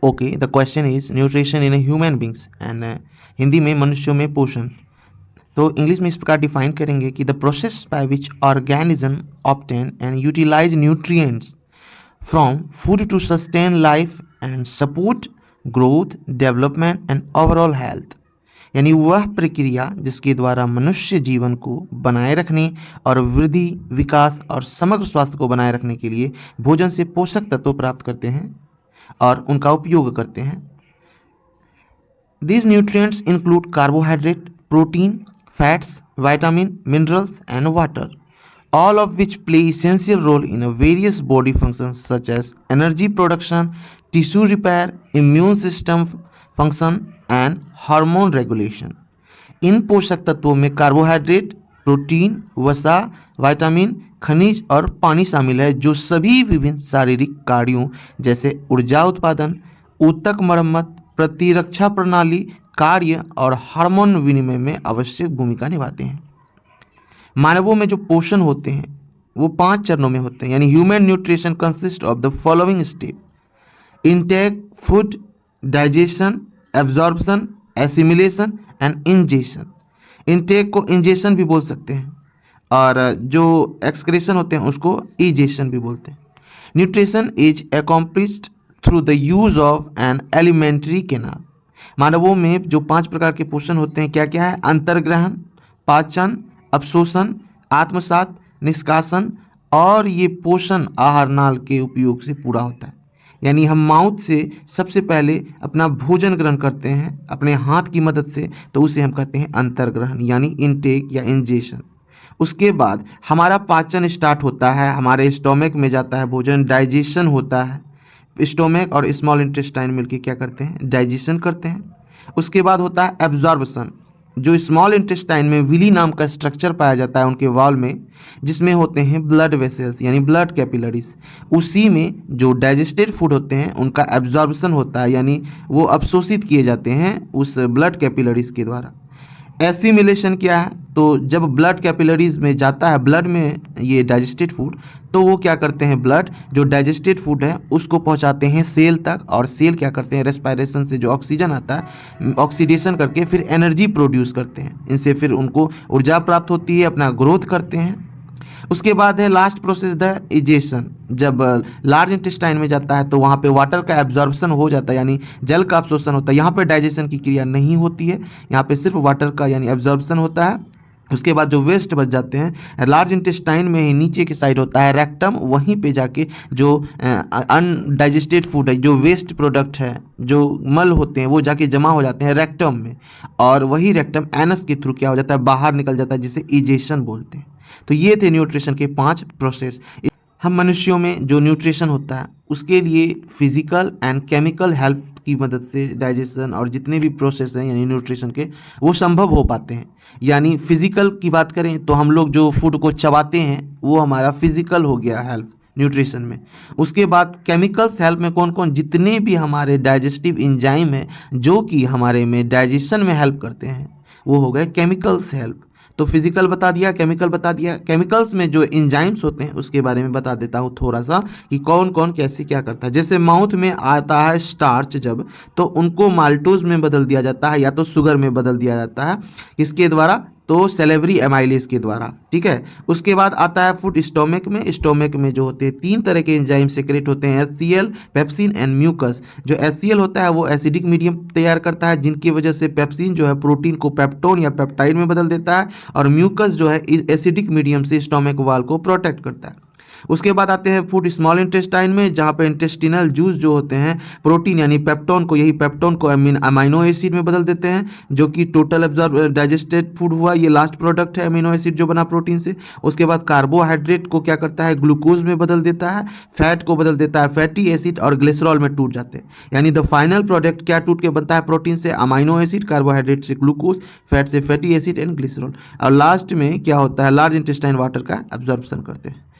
Okay, the question is nutrition in human beings and Hindi में मनुष्यों में पोषण। तो इंग्लिश में इस प्रकार डिफाइन करेंगे कि the process by which organism obtain and utilize nutrients from food to sustain life and support growth, development and overall health. यानी वह प्रक्रिया जिसके द्वारा मनुष्य जीवन को बनाए रखने और वृद्धि, विकास और समग्र स्वास्थ्य को बनाए रखने के लिए भोजन से पोषक तत्व प्राप्त करते हैं और उनका उपयोग करते हैं। These nutrients include carbohydrate, protein, fats, vitamin, minerals and water, all of which play essential role in a various body functions such as energy production, tissue repair, immune system function and hormone regulation. इन पोषक तत्वों में carbohydrate, protein, वसा, vitamin, खनिज और पानी शामिल है, जो सभी विभिन्न शारीरिक कार्यों जैसे ऊर्जा उत्पादन, ऊतक मरम्मत, प्रतिरक्षा प्रणाली कार्य और हार्मोन विनिमय में आवश्यक भूमिका निभाते हैं। मानवों में जो पोषण होते हैं वो 5 चरणों में होते हैं। यानी human nutrition consist of the following step: intake, food, digestion, absorption, assimilation and ingestion. Intake को इंजेशन भी बोल सकते हैं और जो एक्सक्रेशन होते हैं उसको इजेशन भी बोलते हैं। Nutrition is accomplished through the use of an alimentary canal. मानवों में जो 5 प्रकार के पोषण होते हैं क्या क्या है? अंतर्ग्रहण, पाचन, अवशोषण, आत्मसात, निष्कासन और ये पोषण आहार नाल के उपयोग से पूरा होता है। यानी हम माउथ से सबसे पहले अपना भोजन ग्रहण करते हैं अपने हाथ की मदद से, तो उसे हम कहते हैं अंतर्ग्रहण यानी इनटेक या इंजेशन। उसके बाद हमारा पाचन स्टार्ट होता है, हमारे स्टोमक में जाता है भोजन, डाइजेशन होता है। स्टोमक और स्मॉल इंटेस्टाइन मिलके क्या करते हैं? डाइजेशन करते हैं। उसके बाद होता है एब्जॉर्बशन, जो स्मॉल इंटेस्टाइन में विली नाम का स्ट्रक्चर पाया जाता है उनके वॉल में, जिसमें होते हैं ब्लड वेसल्स यानी ब्लड कैपिलरीज। उसी में जो डाइजेस्टेड फूड होते हैं उनका एब्जॉर्बशन होता है, यानी वो अवशोषित किए जाते हैं उस ब्लड कैपिलरीज के द्वारा। एसिमिलेशन क्या है? तो जब ब्लड कैपिलरीज में जाता है ब्लड में ये डाइजेस्टेड फूड, तो वो क्या करते हैं? ब्लड जो डाइजेस्टेड फूड है उसको पहुंचाते हैं सेल तक, और सेल क्या करते हैं? रेस्पायरेशन से जो ऑक्सीजन आता है ऑक्सीडेशन करके फिर एनर्जी प्रोड्यूस करते हैं। इनसे फिर उनको ऊर्जा प्राप्त होती है, अपना ग्रोथ करते हैं। उसके बाद है लास्ट प्रोसेस द इजेशन। जब लार्ज इंटेस्टाइन में जाता है तो वहाँ पे वाटर का एब्जॉर्प्शन हो जाता है, यानी जल का अवशोषण होता है। यहाँ पे डाइजेशन की क्रिया नहीं होती है, यहाँ पे सिर्फ वाटर का यानी एब्जॉर्प्शन होता है। उसके बाद जो वेस्ट बच जाते हैं लार्ज इंटेस्टाइन में ही नीचे की साइड होता है रेक्टम, वहीं पे जाके जो अनडाइजेस्टेड फूड है, जो वेस्ट प्रोडक्ट है, जो मल होते हैं वो जाके जमा हो जाते हैं रेक्टम में, और वही रेक्टम एनस के थ्रू क्या हो जाता है? बाहर निकल जाता है, जिसे इजेशन बोलते हैं। तो ये थे न्यूट्रिशन के 5 प्रोसेस। हम मनुष्यों में जो न्यूट्रिशन होता है उसके लिए फिजिकल एंड केमिकल हेल्प की मदद से डाइजेशन और जितने भी प्रोसेस हैं यानी न्यूट्रिशन के वो संभव हो पाते हैं। यानी फिजिकल की बात करें तो हम लोग जो फूड को चबाते हैं वो हमारा फिजिकल हो गया हेल्प न्यूट्रिशन में। उसके बाद केमिकल्स हेल्प में कौन कौन? जितने भी हमारे डाइजेस्टिव एंजाइम हैं जो कि हमारे में डाइजेशन में हेल्प करते हैं वो हो गए केमिकल्स हेल्प। तो फिजिकल बता दिया, केमिकल बता दिया। केमिकल्स में जो एंजाइम्स होते हैं उसके बारे में बता देता हूँ थोड़ा सा कि कौन कौन कैसे क्या करता है। जैसे माउथ में आता है स्टार्च जब, तो उनको माल्टोज में बदल दिया जाता है या तो शुगर में बदल दिया जाता है। किसके द्वारा? तो सेलेवरी एमाइलेज के द्वारा। ठीक है। उसके बाद आता है फूड स्टोमक में। स्टोमक में जो होते हैं 3 तरह के एंजाइम सेक्रेट होते हैं, HCl, पेप्सिन एंड म्यूकस। जो HCl होता है वो एसिडिक मीडियम तैयार करता है, जिनकी वजह से पेप्सिन जो है प्रोटीन को पेप्टोन या पेप्टाइड में बदल देता है, और म्यूकस जो है एसिडिक मीडियम से स्टोमक वाल को प्रोटेक्ट करता है। उसके बाद आते हैं फूड स्मॉल इंटेस्टाइन में, जहाँ पे इंटेस्टिनल जूस जो होते हैं प्रोटीन यानी पेप्टोन को, यही पेप्टोन को अमीनो एसिड में बदल देते हैं, जो कि टोटल एब्जॉर्ब डाइजेस्टेड फूड हुआ। ये लास्ट प्रोडक्ट है अमीनो एसिड जो बना प्रोटीन से। उसके बाद कार्बोहाइड्रेट को क्या करता है? ग्लूकोज में बदल देता है। फैट को बदल देता है फैटी एसिड, और ग्लिसरॉल में टूट जाते हैं। यानी द फाइनल प्रोडक्ट क्या टूट के बनता है? प्रोटीन से अमीनो एसिड, कार्बोहाइड्रेट से ग्लूकोज, फैट से फैटी एसिड एंड ग्लिसरॉल, और लास्ट में क्या होता है? लार्ज इंटेस्टाइन वाटर का एब्जॉर्प्शन करते हैं।